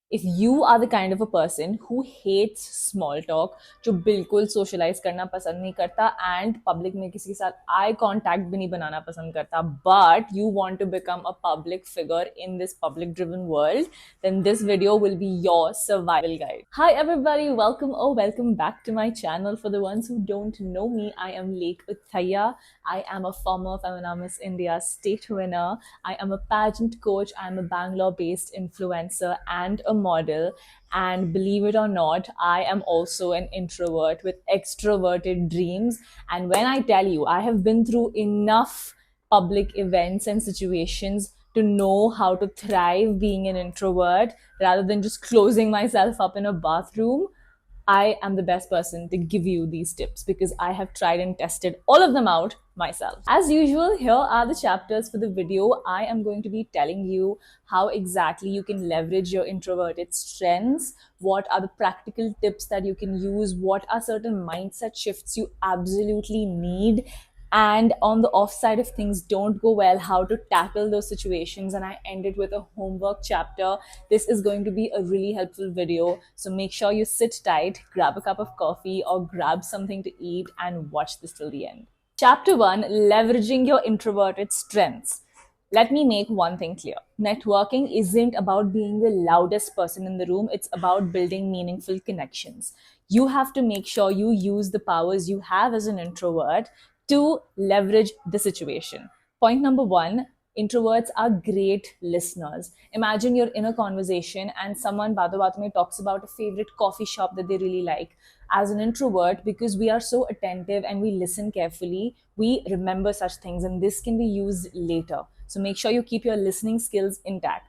If you are the kind of a person who hates small talk, जो बिल्कुल socialize करना पसंद नहीं करता and public में किसी के साथ eye contact भी नहीं बनाना पसंद करता, but you want to become a public figure in this public driven world, then this video will be your survival guide. Hi everybody, welcome back to my channel. For the ones who don't know me, I am Lake Uthaya. I am a former Femina Miss India state winner. I am a pageant coach. I'm a Bangalore based influencer and a model. And believe it or not, I am also an introvert with extroverted dreams. And when I tell you, I have been through enough public events and situations to know how to thrive being an introvert rather than just closing myself up in a bathroom. I am the best person to give you these tips because I have tried and tested all of them out myself. As usual, here are the chapters for the video. I am going to be telling you how exactly you can leverage your introverted strengths, what are the practical tips that you can use, what are certain mindset shifts you absolutely need, and on the offside if things don't go well, how to tackle those situations. And I end it with a homework chapter. This is going to be a really helpful video, so make sure you sit tight, grab a cup of coffee or grab something to eat and watch this till the end. Chapter 1: Leveraging your introverted strengths. Let me make one thing clear. Networking isn't about being the loudest person in the room, it's about building meaningful connections. You have to make sure you use the powers you have as an introvert to leverage the situation. Point number 1: introverts are great listeners. Imagine you're in a conversation and someone bato bato mein talks about a favorite coffee shop that they really like. As an introvert, because we are so attentive and we listen carefully, we remember such things and this can be used later. So make sure you keep your listening skills intact.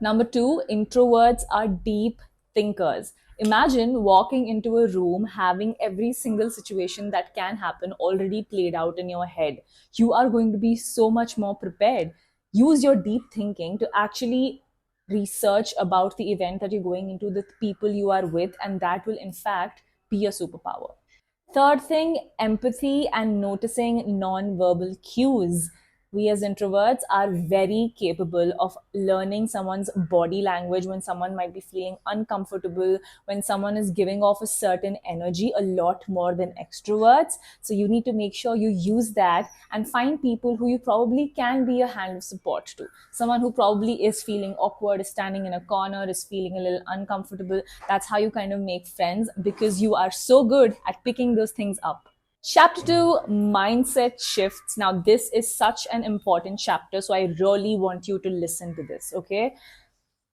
Number 2, introverts are deep thinkers. Imagine walking into a room having every single situation that can happen already played out in your head. You are going to be so much more prepared. Use your deep thinking to actually research about the event that you're going into, the people you are with, and that will, in fact, be a superpower. Third thing, empathy and noticing non-verbal cues. We as introverts are very capable of learning someone's body language when someone might be feeling uncomfortable, when someone is giving off a certain energy a lot more than extroverts. So you need to make sure you use that and find people who you probably can be a hand of support to. Someone who probably is feeling awkward, is standing in a corner, is feeling a little uncomfortable. That's how you kind of make friends because you are so good at picking those things up. Chapter 2: Mindset Shifts. Now, this is such an important chapter, so I really want you to listen to this, okay?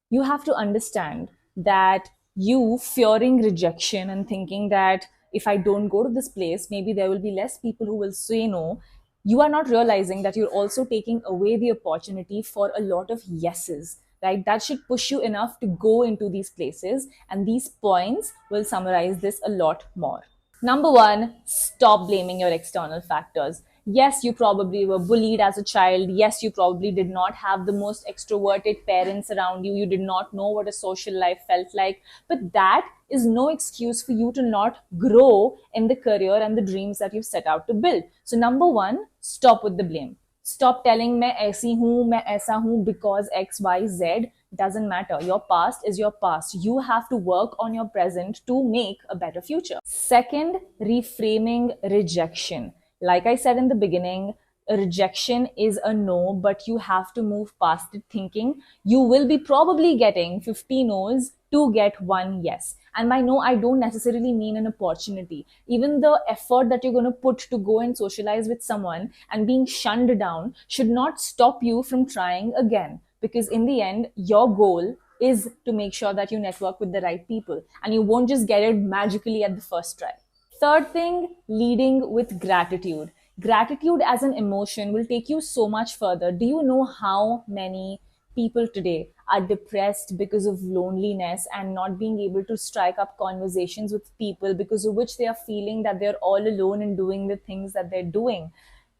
You have to understand that you fearing rejection and thinking that if I don't go to this place, maybe there will be less people who will say no. You are not realizing that you're also taking away the opportunity for a lot of yeses, right? That should push you enough to go into these places. And these points will summarize this a lot more. Number 1, stop blaming your external factors. Yes, you probably were bullied as a child. Yes, you probably did not have the most extroverted parents around you. You did not know what a social life felt like. But that is no excuse for you to not grow in the career and the dreams that you've set out to build. So, number 1, stop with the blame. Stop telling मैं ऐसी हूँ, मैं ऐसा हूँ because X, Y, Z. Doesn't matter. Your past is your past. You have to work on your present to make a better future. Second, reframing rejection. Like I said in the beginning, a rejection is a no, but you have to move past it thinking you will be probably getting 50 no's to get one yes. And by no, I don't necessarily mean an opportunity. Even the effort that you're going to put to go and socialize with someone and being shunned down should not stop you from trying again. Because in the end, your goal is to make sure that you network with the right people and you won't just get it magically at the first try. Third thing, leading with gratitude. Gratitude as an emotion will take you so much further. Do you know how many people today are depressed because of loneliness and not being able to strike up conversations with people, because of which they are feeling that they're all alone in doing the things that they're doing?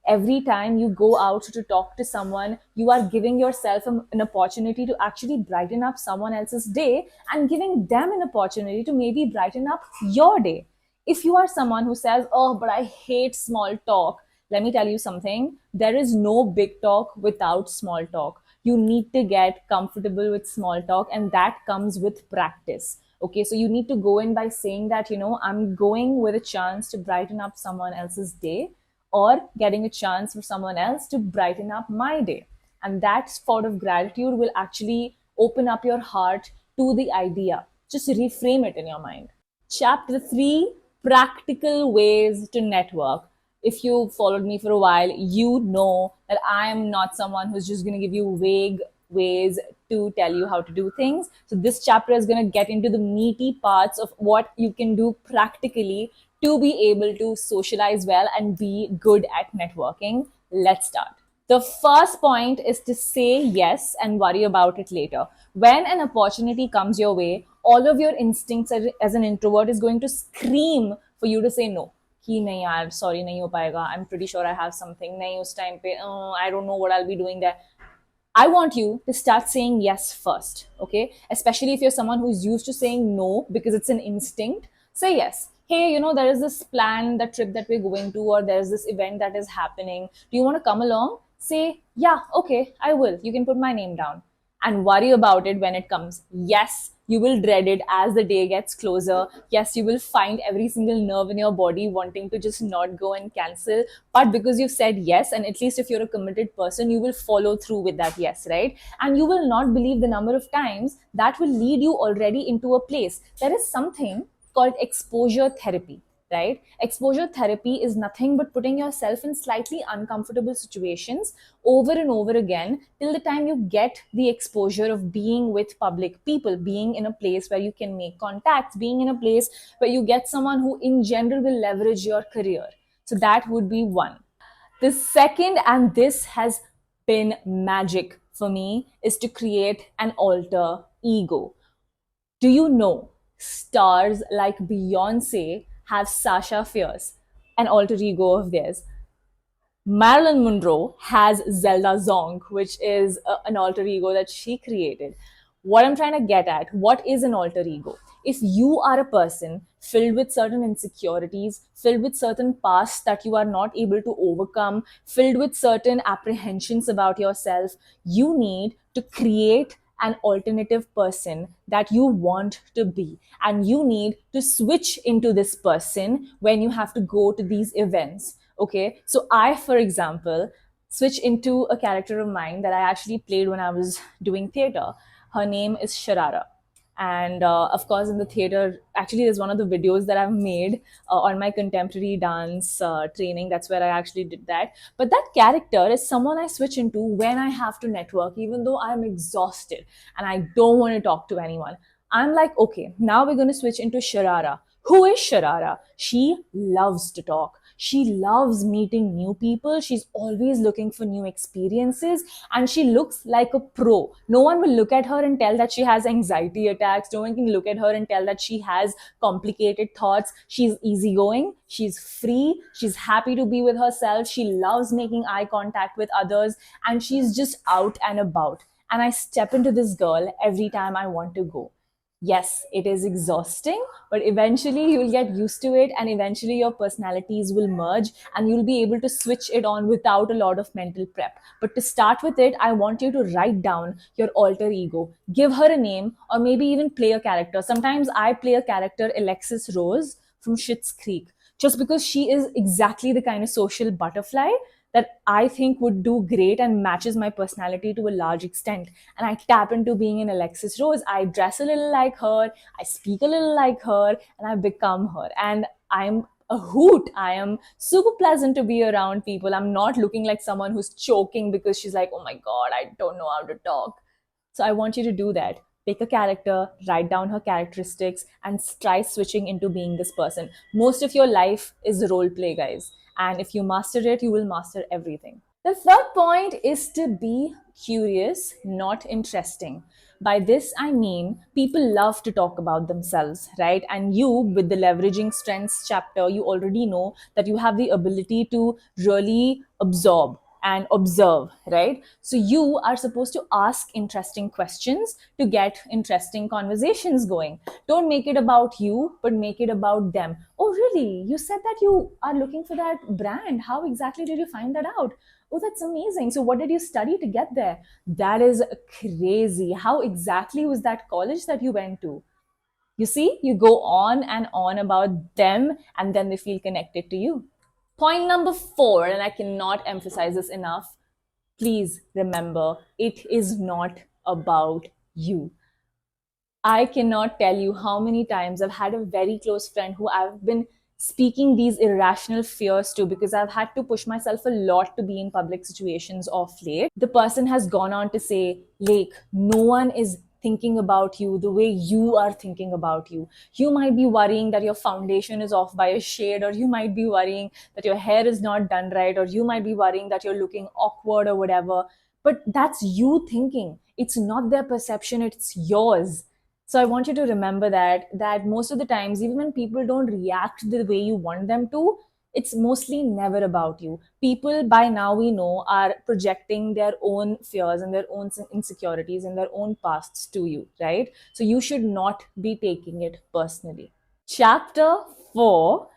Every time you go out to talk to someone, you are giving yourself an opportunity to actually brighten up someone else's day and giving them an opportunity to maybe brighten up your day. If you are someone who says, oh, but I hate small talk, let me tell you something. There is no big talk without small talk. You need to get comfortable with small talk, and that comes with practice. Okay, so you need to go in by saying that, I'm going with a chance to brighten up someone else's day, or getting a chance for someone else to brighten up my day. And that sort of gratitude will actually open up your heart to the idea. Just reframe it in your mind. Chapter 3, practical ways to network. If you followed me for a while, you know that I am not someone who's just going to give you vague ways to tell you how to do things. So, this chapter is going to get into the meaty parts of what you can do practically to be able to socialize well and be good at networking. Let's start. The first point is to say yes and worry about it later. When an opportunity comes your way, all of your instincts as an introvert is going to scream for you to say no. कि नहीं यार, sorry, नहीं हो पाएगा. I'm pretty sure I have something. नहीं उस time पे, I don't know what I'll be doing there. I want you to start saying yes first, okay? Especially if you're someone who's used to saying no because it's an instinct, say yes. Hey, there is this plan, that trip that we're going to, or there's this event that is happening. Do you want to come along? Say, yeah, okay, I will. You can put my name down, and worry about it when it comes. Yes, you will dread it as the day gets closer. Yes, you will find every single nerve in your body wanting to just not go and cancel. But because you've said yes, and at least if you're a committed person, you will follow through with that yes, right? And you will not believe the number of times that will lead you already into a place. There is something called exposure therapy, right? Exposure therapy is nothing but putting yourself in slightly uncomfortable situations over and over again till the time you get the exposure of being with public people, being in a place where you can make contacts, being in a place where you get someone who in general will leverage your career. So that would be one. The second, and this has been magic for me, is to create an alter ego. Do you know stars like Beyonce have Sasha Fierce, an alter ego of theirs? Marilyn Monroe has Zelda Zong, which is an alter ego that she created. What I'm trying to get at, what is an alter ego? If you are a person filled with certain insecurities, filled with certain pasts that you are not able to overcome, filled with certain apprehensions about yourself, you need to create an alternative person that you want to be. And you need to switch into this person when you have to go to these events. Okay, so I, for example, switch into a character of mine that I actually played when I was doing theater. Her name is Sharara. And of course, in the theater, actually, there's one of the videos that I've made on my contemporary dance training. That's where I actually did that. But that character is someone I switch into when I have to network, even though I'm exhausted and I don't want to talk to anyone. I'm like, okay, now we're going to switch into Sharara. Who is Sharara? She loves to talk. She loves meeting new people. She's always looking for new experiences, and she looks like a pro. No one will look at her and tell that she has anxiety attacks. No one can look at her and tell that she has complicated thoughts. She's easygoing. She's free. She's happy to be with herself. She loves making eye contact with others, and she's just out and about. And I step into this girl every time I want to go. Yes, it is exhausting, but eventually you'll get used to it, and eventually your personalities will merge and you'll be able to switch it on without a lot of mental prep. But to start with it, I want you to write down your alter ego, give her a name, or maybe even play a character. Sometimes I play a character, Alexis Rose from Schitt's Creek, just because she is exactly the kind of social butterfly that I think would do great and matches my personality to a large extent. And I tap into being an Alexis Rose. I dress a little like her, I speak a little like her, and I become her. And I'm a hoot. I am super pleasant to be around people. I'm not looking like someone who's choking because she's like, oh my God, I don't know how to talk. So I want you to do that. Pick a character, write down her characteristics, and try switching into being this person. Most of your life is role play, guys. And if you master it, you will master everything. The third point is to be curious, not interesting. By this, I mean people love to talk about themselves, right? And you, with the leveraging strengths chapter, you already know that you have the ability to really absorb and observe, right? So you are supposed to ask interesting questions to get interesting conversations going. Don't make it about you, but make it about them. Oh, really? You said that you are looking for that brand. How exactly did you find that out? Oh, that's amazing. So, what did you study to get there? That is crazy. How exactly was that college that you went to? You see, you go on and on about them, and then they feel connected to you. Point number 4, and I cannot emphasize this enough, please remember it is not about you. I cannot tell you how many times I've had a very close friend who I've been speaking these irrational fears to because I've had to push myself a lot to be in public situations of late. The person has gone on to say, Lake, no one is thinking about you the way you are thinking about you. You might be worrying that your foundation is off by a shade, or you might be worrying that your hair is not done right, or you might be worrying that you're looking awkward or whatever. But that's you thinking. It's not their perception, it's yours. So I want you to remember that most of the times, even when people don't react the way you want them to, it's mostly never about you. People, by now we know, are projecting their own fears and their own insecurities and their own pasts to you, right? So you should not be taking it personally. Chapter 4,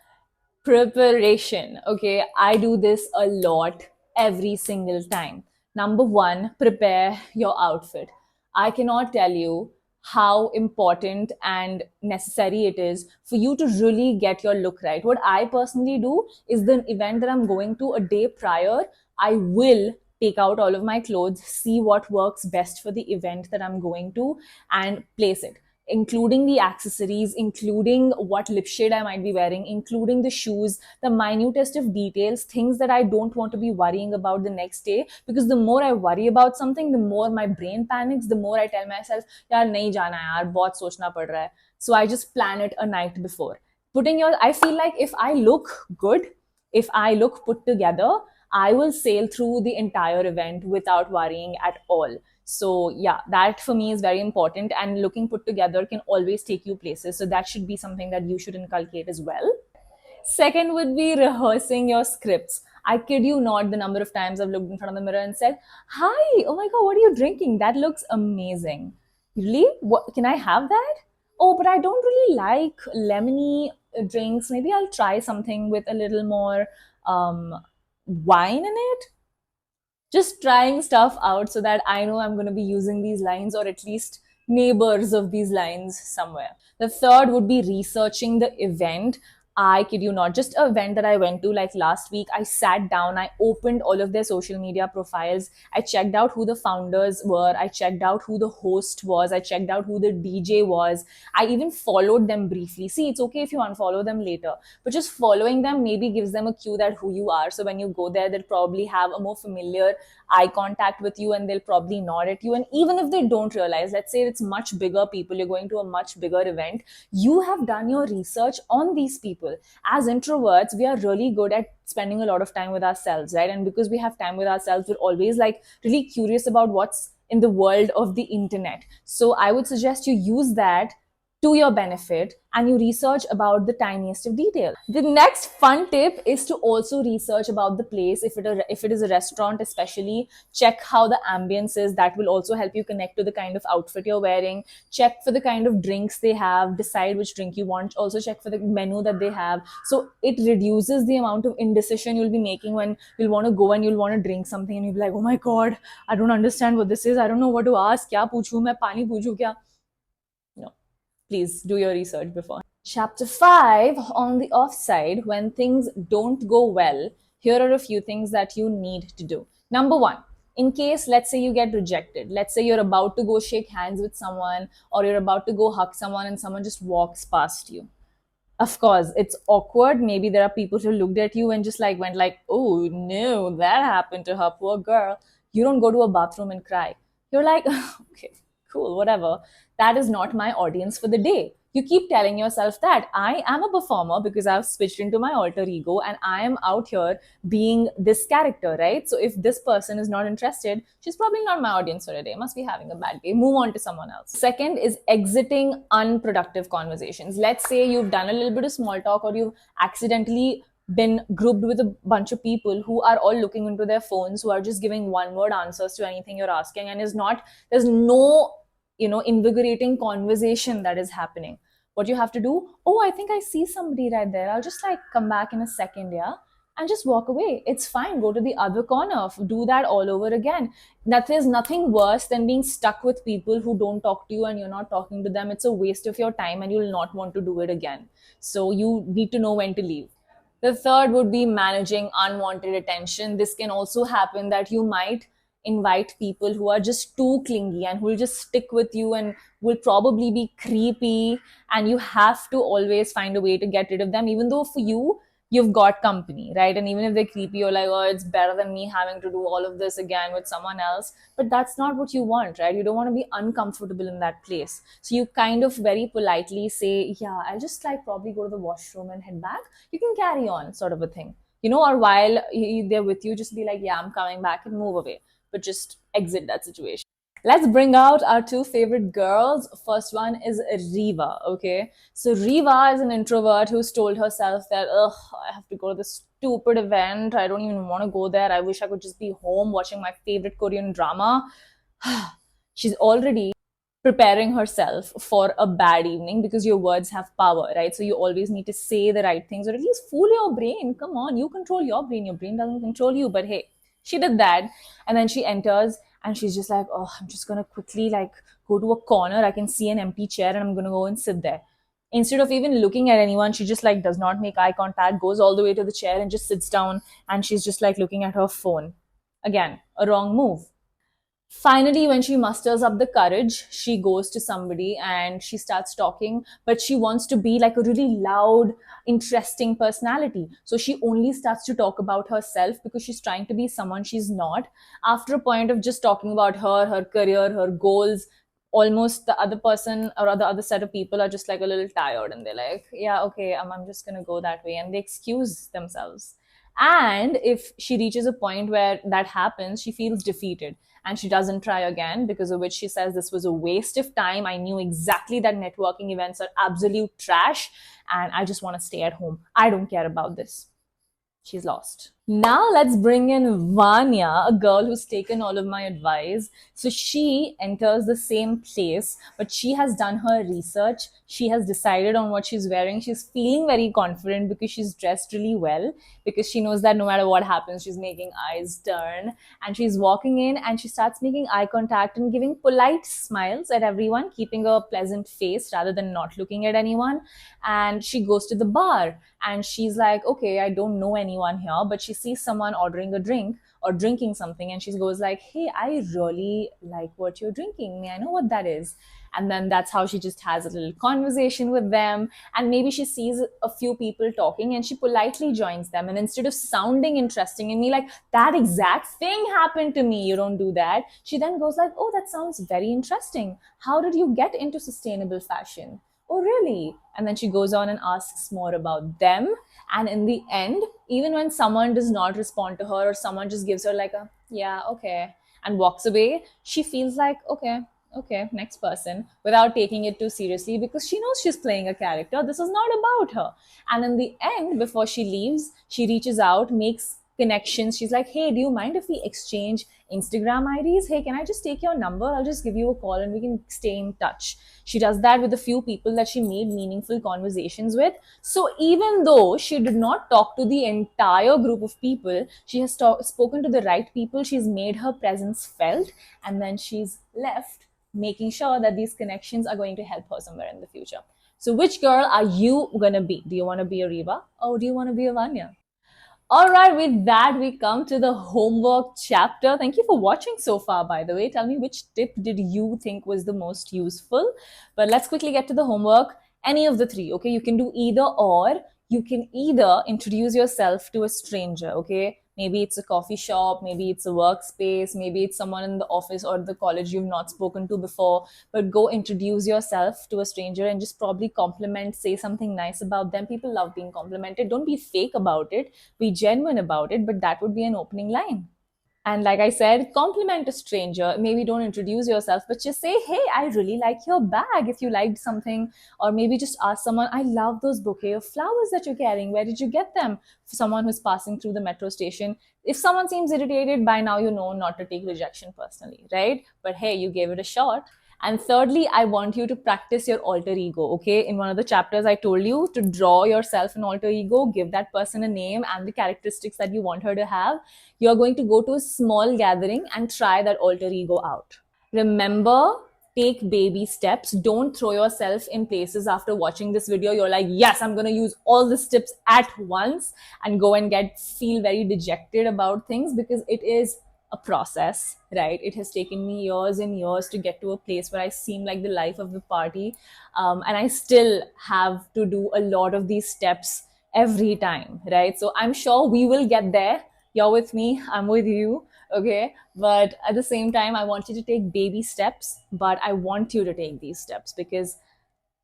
preparation. Okay, I do this a lot every single time. Number 1, prepare your outfit. I cannot tell you how important and necessary it is for you to really get your look right. What I personally do is, the event that I'm going to a day prior, I will take out all of my clothes, see what works best for the event that I'm going to, and place it, including the accessories, including what lip shade I might be wearing, including the shoes, the minutest of details, things that I don't want to be worrying about the next day. Because the more I worry about something, the more my brain panics, the more I tell myself, yaar nahi jana hai yaar, bahut sochna pad raha hai. So I just plan it a night before. I feel like if I look good, if I look put together, I will sail through the entire event without worrying at all. So, yeah, that for me is very important. And looking put together can always take you places. So, that should be something that you should inculcate as well. Second would be rehearsing your scripts. I kid you not, the number of times I've looked in front of the mirror and said, Hi, oh my God, what are you drinking? That looks amazing. Really? What, can I have that? Oh, but I don't really like lemony drinks. Maybe I'll try something with a little more um, wine in it. Just trying stuff out so that I know I'm going to be using these lines, or at least neighbors of these lines somewhere. The third would be researching the event. I kid you not, just an event that I went to like last week. I sat down, I opened all of their social media profiles, I checked out who the founders were, I checked out who the host was, I checked out who the DJ was. I even followed them briefly. See, it's okay if you unfollow them later, but just following them maybe gives them a cue that who you are. So when you go there, they'll probably have a more familiar eye contact with you, and they'll probably nod at you. And even if they don't realize, let's say it's much bigger people, you're going to a much bigger event, you have done your research on these people. As introverts, we are really good at spending a lot of time with ourselves, right? And because we have time with ourselves, we're always like really curious about what's in the world of the internet. So I would suggest you use that to your benefit, and you research about the tiniest of detail. The next fun tip is to also research about the place. If it is a restaurant, especially, check how the ambience is. That will also help you connect to the kind of outfit you're wearing. Check for the kind of drinks they have. Decide which drink you want. Also check for the menu that they have. So it reduces the amount of indecision you'll be making when you'll want to go and you'll want to drink something and you'll be like, oh my God, I don't understand what this is. I don't know what to ask. Kya पूछूं मैं पानी पूछूं क्या? No, please do your research before. Chapter 5, on the offside, when things don't go well, here are a few things that you need to do. Number 1, in case, let's say, you get rejected, let's say you're about to go shake hands with someone, or you're about to go hug someone and someone just walks past you. Of course, it's awkward. Maybe there are people who looked at you and just like went like, oh no, that happened to her, poor girl. You don't go to a bathroom and cry. You're like, okay, cool, whatever. That is not my audience for the day. You keep telling yourself that I am a performer because I've switched into my alter ego and I am out here being this character, right? So if this person is not interested, she's probably not my audience for a day. Must be having a bad day. Move on to someone else. Second is exiting unproductive conversations. Let's say you've done a little bit of small talk, or you've accidentally been grouped with a bunch of people who are all looking into their phones, who are just giving one word answers to anything you're asking, and there's no invigorating conversation that is happening. What you have to do, oh, I think I see somebody right there, I'll just like come back in a second, yeah. and just walk away. It's fine. Go to the other corner. Do that all over again. That is nothing worse than being stuck with people who don't talk to you and you're not talking to them. It's a waste of your time and you'll not want to do it again. So you need to know when to leave. The third would be managing unwanted attention. This can also happen that you might invite people who are just too clingy and who will just stick with you and will probably be creepy, and you have to always find a way to get rid of them, even though for you you've got company, right? And even if they're creepy, you're like, oh, it's better than me having to do all of this again with someone else. But that's not what you want, right? You don't want to be uncomfortable in that place. So you kind of very politely say, yeah, I'll just like probably go to the washroom and head back. You can carry on, sort of a thing. Or while they're with you, just be like, yeah, I'm coming back, and move away. But just exit that situation. Let's bring out our two favorite girls. First one is Riva, okay? So Riva is an introvert who's told herself that, ugh, I have to go to this stupid event. I don't even want to go there. I wish I could just be home watching my favorite Korean drama. She's already preparing herself for a bad evening, because your words have power, right? So you always need to say the right things, or at least fool your brain. Come on, you control your brain. Your brain doesn't control you. But hey, she did that. And then she enters and she's just like, oh, I'm just going to quickly like go to a corner. I can see an empty chair and I'm going to go and sit there. Instead of even looking at anyone, she just like does not make eye contact, goes all the way to the chair and just sits down, and she's just like looking at her phone. Again, a wrong move. Finally, when she musters up the courage, she goes to somebody and she starts talking, but she wants to be like a really loud, interesting personality. So she only starts to talk about herself because she's trying to be someone she's not. After a point of just talking about her career, her goals, almost the other person or the other set of people are just like a little tired, and they're like, yeah, okay, I'm just going to go that way. And they excuse themselves. And if she reaches a point where that happens, she feels defeated and she doesn't try again, because of which she says, this was a waste of time. I knew exactly that networking events are absolute trash and I just want to stay at home. I don't care about this. She's lost. Now let's bring in Vanya, a girl who's taken all of my advice. So she enters the same place, but she has done her research. She has decided on what she's wearing. She's feeling very confident because she's dressed really well, because she knows that no matter what happens, she's making eyes turn. And she's walking in and she starts making eye contact and giving polite smiles at everyone, keeping a pleasant face rather than not looking at anyone. And she goes to the bar and she's like, okay, I don't know anyone here, but she sees someone ordering a drink or drinking something, and she goes like, hey, I really like what you're drinking, may I know what that is? And then that's how she just has a little conversation with them, and maybe she sees a few people talking and she politely joins them, and instead of sounding interesting and me like, that exact thing happened to me, you don't do that, she then goes like, oh, that sounds very interesting, how did you get into sustainable fashion? Oh, really? And then she goes on and asks more about them. And in the end, even when someone does not respond to her or someone just gives her like a, yeah, okay, and walks away, she feels like, okay, next person, without taking it too seriously, because she knows she's playing a character. This is not about her. And in the end, before she leaves, she reaches out, makes connections. She's like, hey, do you mind if we exchange Instagram IDs? Hey, can I just take your number? I'll just give you a call and we can stay in touch. She does that with a few people that she made meaningful conversations with. So even though she did not talk to the entire group of people, she has spoken to the right people. She's made her presence felt, and then she's left making sure that these connections are going to help her somewhere in the future. So which girl are you going to be? Do you want to be a Riva or do you want to be a Vanya? All right, with that, we come to the homework chapter. Thank you for watching so far, by the way. Tell me, which tip did you think was the most useful? But let's quickly get to the homework. Any of the three, okay? You can do either or. You can either introduce yourself to a stranger, okay? Maybe it's a coffee shop, maybe it's a workspace, maybe it's someone in the office or the college you've not spoken to before, but go introduce yourself to a stranger and just probably compliment, say something nice about them. People love being complimented. Don't be fake about it, be genuine about it, but that would be an opening line. And like I said, compliment a stranger. Maybe don't introduce yourself, but just say, hey, I really like your bag if you liked something. Or maybe just ask someone, I love those bouquet of flowers that you're carrying. Where did you get them? For someone who's passing through the metro station. If someone seems irritated, by now you know not to take rejection personally, right? But hey, you gave it a shot. And thirdly, I want you to practice your alter ego. Okay, in one of the chapters I told you to draw yourself an alter ego, give that person a name and the characteristics that you want her to have. You're going to go to a small gathering and try that alter ego out. Remember, take baby steps. Don't throw yourself in places after watching this video. You're like, yes, I'm going to use all the tips at once, and go and feel very dejected about things, because it is a process, right? It has taken me years and years to get to a place where I seem like the life of the party. And I still have to do a lot of these steps every time, right? So I'm sure we will get there. You're with me, I'm with you, okay? But at the same time, I want you to take baby steps, but I want you to take these steps because,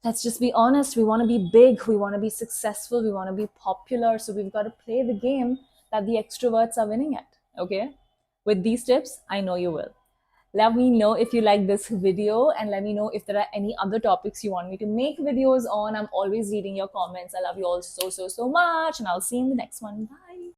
let's just be honest, we want to be big, we want to be successful, we want to be popular. So we've got to play the game that the extroverts are winning at, okay? With these tips, I know you will. Let me know if you like this video, and let me know if there are any other topics you want me to make videos on. I'm always reading your comments. I love you all so, so, so much, and I'll see you in the next one. Bye.